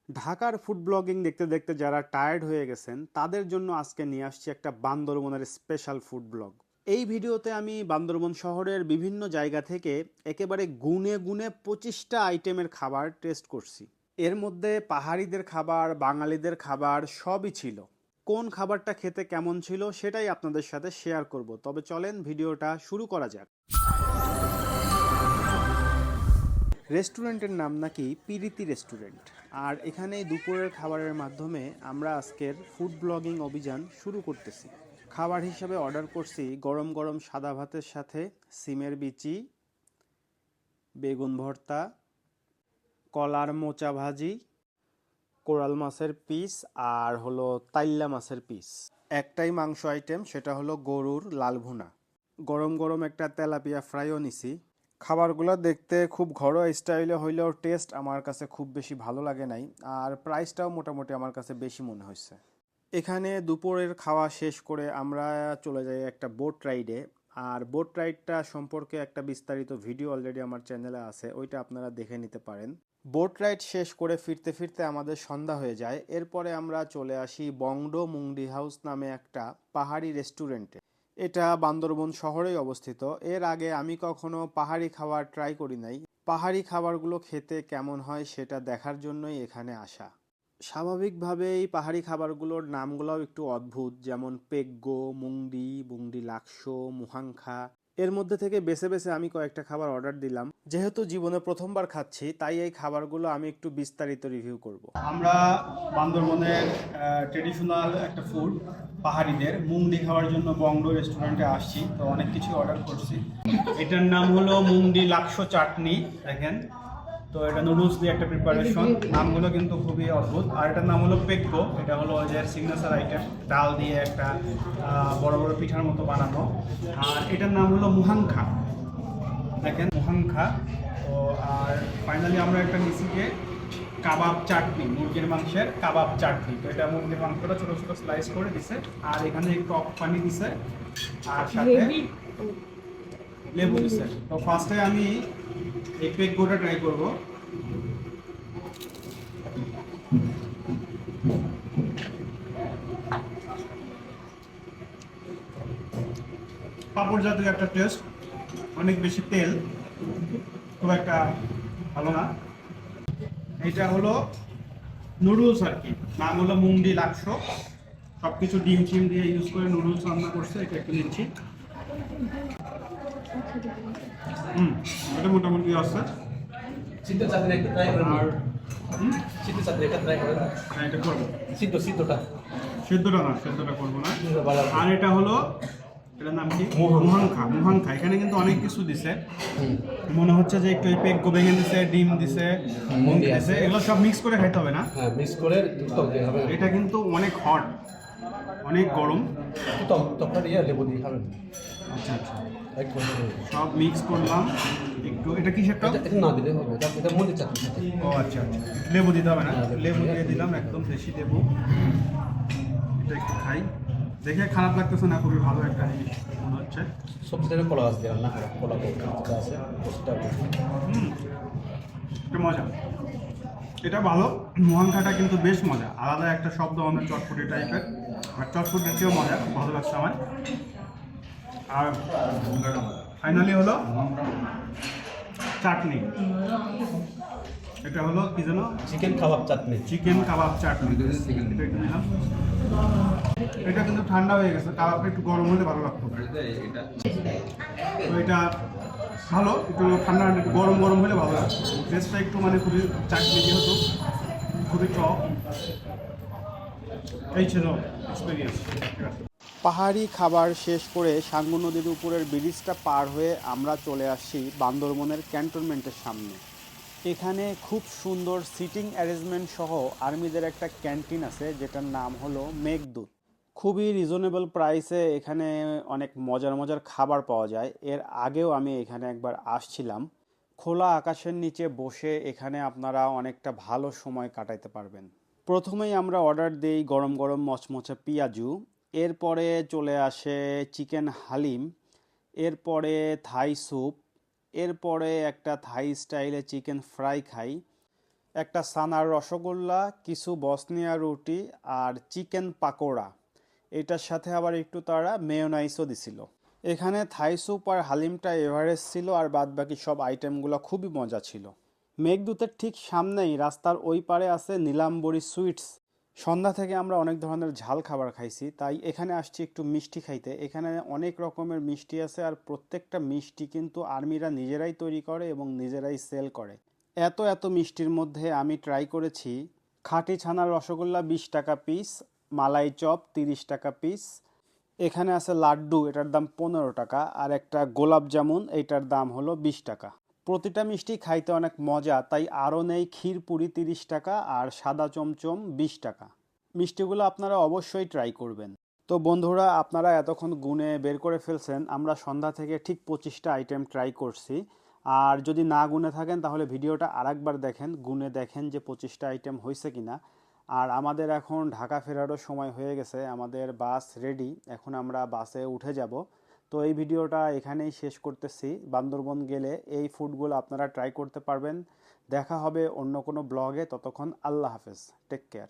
ঢাকার food blogging দেখতে দেখতে যারা টায়ার্ড হয়ে গেছেন তাদের জন্য আজকে নিয়ে আসছি একটা বান্দরবনের স্পেশাল ফুড ব্লগ। এই ভিডিওতে আমি বান্দরবন শহরের বিভিন্ন জায়গা থেকে একেবারে গুনে গুনে 25টা আইটেমের খাবার টেস্ট করছি। এর মধ্যে পাহাড়িদের খাবার, বাঙালিদের খাবার সবই ছিল। কোন খাবারটা খেতে কেমন ছিল সেটাই আপনাদের সাথে শেয়ার করব। তবে চলেন ভিডিওটা শুরু করা যাক। রেস্টুরেন্টের নাম নাকি পিরিতি রেস্টুরেন্ট, আর এখানে দুপুরের খাবারের মাধ্যমে আমরা আজকের ফুড ব্লগিং অভিযান শুরু করতেছি। খাবার হিসাবে অর্ডার করছি গরম গরম সাদা ভাতের সাথে সিমের বিচি, বেগুন ভর্তা, কলার মোচা ভাজি, কোরাল মাছের পিস, আর হলো তাইল্লা মাছের পিস। একটাই মাংস আইটেম, সেটা হলো গরুর লাল ভুনা। গরম গরম একটা তেলাপিয়া ফ্রাইও নিছি। খাবারগুলো দেখতে খুব ঘরোয়া স্টাইলে হইলেও টেস্ট আমার কাছে খুব বেশি ভালো লাগে নাই, আর প্রাইসটাও মোটামুটি আমার কাছে বেশি মনে হয়েছে। এখানে দুপুরের খাওয়া শেষ করে আমরা চলে যাই একটা বোট রাইডে। আর বোট রাইডটা সম্পর্কে একটা বিস্তারিত ভিডিও অলরেডি আমার চ্যানেলে আছে, ওইটা আপনারা দেখে নিতে পারেন। বোট রাইড শেষ করে ফিরতে ফিরতে আমাদের সন্ধ্যা হয়ে যায়। এরপরে আমরা চলে আসি বংডো মুংডি হাউস নামে একটা পাহাড়ি রেস্টুরেন্টে। এটা বান্দরবন শহরেই অবস্থিত। এর আগে আমি কখনো পাহাড়ি খাবার ট্রাই করি নাই। পাহাড়ি খাবারগুলো খেতে কেমন হয় সেটা দেখার জন্যই এখানে আসা। স্বাভাবিকভাবেই পাহাড়ি খাবারগুলোর নামগুলোও একটু অদ্ভুত, যেমন পেগ্গো, মুংডি, বুংডি লাক্সো, মুহাংখা। এর মধ্যে থেকে বেছে বেছে আমি কয়েকটা খাবার অর্ডার দিলাম। যেহেতু জীবনে প্রথমবার খাচ্ছি, তাই এই খাবারগুলো আমি একটু বিস্তারিত রিভিউ করব। আমরা বান্দরবনের ট্রেডিশনাল একটা ফুড পাহাড়িদের মুংডি খাওয়ার জন্য বংডো রেস্টুরেন্টে আসছি। তো অনেক কিছু অর্ডার করছি। এটার নাম হলো মুংডি লাক্সো চাটনি, দেখেন। তো এটা নুডলস দিয়ে একটা প্রিপারেশন, নামগুলো কিন্তু খুবই অদ্ভুত। আর এটার নাম হলো পেগ্গো, এটা হলো যে সিগনেচার আইটেম, ডাল দিয়ে একটা বড় বড় পিঠার মতো বানানো। আর এটার নাম হলো মুহাংখা, দেখেন মুহাংখা। তো আর ফাইনালি আমরা একটা নিচিকে কাবাব চাটনি, মুরগির মাংসের কাবাব চাটনি। তো এটা মুরগির মাংসটা ছোটো ছোটো স্লাইস করে দিছে, আর এখানে একটু টক পানি দিছে, আর সাথে লেবু দিছে। তো ফার্স্টে আমি এই পেগ্গোটা ট্রাই করবো। পাঁপড় জাতীয় একটা টেস্ট, অনেক বেশি তেল, খুব একটা ভালো না। এটা হলো নুডলস আর কি, নাম হলো মুংডি লাক্সো। সব কিছু ডিম টিম দিয়ে ইউজ করে নুডলস রান্না করছে। এটা একটু নিচ্ছি। এটা মোটামুটি আছে। সিদ্ধ চাটনি একটা ট্রাই করেন। আর সিদ্ধ চাটনি একটা ট্রাই করেন। এটা করবো। সিদ্ধটা সেদ্ধটা না, সেদ্ধটা করবো না। আর এটা হলো, এটার নাম কি? মুহাংখা। মুহাংখা এখানে কিন্তু অনেক কিছু দিছে, মনে হচ্ছে যে একটু পেগ্গো ভেঙে দিছে, ডিম দিছে, মুন্ডি দিছে, এগুলো সব মিক্স করে খাইতে হবে না? হ্যাঁ, মিক্স করে টক দিয়ে খাবেন। এটা কিন্তু অনেক হট, অনেক গরম। টকটা দিয়ে লেবু দিয়ে খাবেন। আচ্ছা আচ্ছা, একদম সব মিক্স করলাম একটু। এটা কিসের টক? এটা না দিলে হবে, এটা মুরগির চাটনি সাথে। ও আচ্ছা আচ্ছা, লেবু দিতে হবে না? হ্যাঁ, লেবু দিয়ে দিলাম, একদম দেশি লেবু। এটা একটু খাই, দেখে খারাপ লাগতেছে না, খুবই ভালো একটা জিনিস মনে হচ্ছে। সবজিটাকে কলা গাছ দিয়ে রান্না করা, কলা যেটা আছে সেটা। এটা মজা, এটা ভালো। মুহাংখাটা কিন্তু বেশ মজা, আলাদা একটা শব্দ, অনেক চটপটি টাইপের। আর চটপটির চেয়েও মজা, খুব ভালো লাগছে আমার। আর ফাইনালি হলো চাটনি। এটা হলো কি যেন? চিকেন কাবাব চাটনি। চিকেন কাবাব চাটনি। এটা একটু নিলাম। এটা কিন্তু ঠান্ডা হয়ে গেছে, কাবাবটা একটু গরম হলে ভালো লাগতো। তো এটা ভালো, একটু ঠান্ডা একটু গরম গরম হলে ভালো লাগতো। টেস্টটা একটু মানে খুবই চাটনি, যেহেতু খুবই টক। এই ছিল এক্সপিরিয়েন্স। পাহাড়ি খাবার শেষ করে সাঙ্গু নদীর উপরের ব্রিজটা পার হয়ে আমরা চলে আসি বান্দরবনের ক্যান্টনমেন্টের সামনে। এখানে খুব সুন্দর সিটিং অ্যারেঞ্জমেন্ট সহ আর্মিদের একটা ক্যান্টিন আছে, যেটার নাম হলো মেঘদূত। খুবই রিজনেবল প্রাইসে এখানে অনেক মজার মজার খাবার পাওয়া যায়। এর আগেও আমি এখানে একবার আসছিলাম। খোলা আকাশের নিচে বসে এখানে আপনারা অনেকটা ভালো সময় কাটাইতে পারবেন। প্রথমেই আমরা অর্ডার দিই গরম গরম মচমচে পেঁয়াজু। এরপরে চলে আসে চিকেন হালিম, এরপরে থাই স্যুপ, এরপরে একটা থাই স্টাইলে চিকেন ফ্রাই খাই। একটা সানার রসগোল্লা, কিছু বসনিয়া রুটি আর চিকেন পাকোড়া। এটার সাথে আবার একটু তারা মেয়োনাইজও দিছিল। এখানে থাই স্যুপ আর হালিমটা এভারেস্ট ছিল, আর বাদ বাকি সব আইটেমগুলো খুবই মজা ছিল। মেঘদূতের ঠিক সামনেই রাস্তার ওই পারে আছে নীলাম্বরী সুইটস। সন্ধ্যা থেকে আমরা অনেক ধরনের ঝাল খাবার খাইছি, তাই এখানে আসছি একটু মিষ্টি খাইতে। এখানে অনেক রকমের মিষ্টি আছে, আর প্রত্যেকটা মিষ্টি কিন্তু আর্মিরা নিজেরাই তৈরি করে এবং নিজেরাই সেল করে। এত এত মিষ্টির মধ্যে আমি ট্রাই করেছি খাঁটি ছানার রসগোল্লা 20 টাকা পিস, মালাই চপ 30 টাকা পিস। এখানে আছে লাড্ডু, এটার দাম 15 টাকা, আর একটা গোলাপ জামুন, এইটার দাম হলো 20 টাকা। প্রতিটা মিষ্টি খাইতে অনেক মজা, তাই আরও নেই ক্ষীরপুরি 30 টাকা আর সাদা চমচম 20 টাকা। মিষ্টিগুলো আপনারা অবশ্যই ট্রাই করবেন। তো বন্ধুরা, আপনারা এতক্ষণ গুনে বের করে ফেলছেন আমরা সন্ধ্যা থেকে ঠিক 25টা আইটেম ট্রাই করছি। আর যদি না গুনে থাকেন তাহলে ভিডিওটা আরেকবার দেখেন, গুনে দেখেন যে 25টা আইটেম হয়েছে কিনা। আর আমাদের এখন ঢাকা ফেরারও সময় হয়ে গেছে, আমাদের বাস রেডি, এখন আমরা বাসে উঠে যাব। তো এই ভিডিওটা এখানেই শেষ করতেছি। বান্দরবন গেলে এই ফুডগুলো আপনারা ট্রাই করতে পারবেন। দেখা হবে অন্য কোনো ব্লগে, ততক্ষণ আল্লাহ হাফেজ, টেক কেয়ার।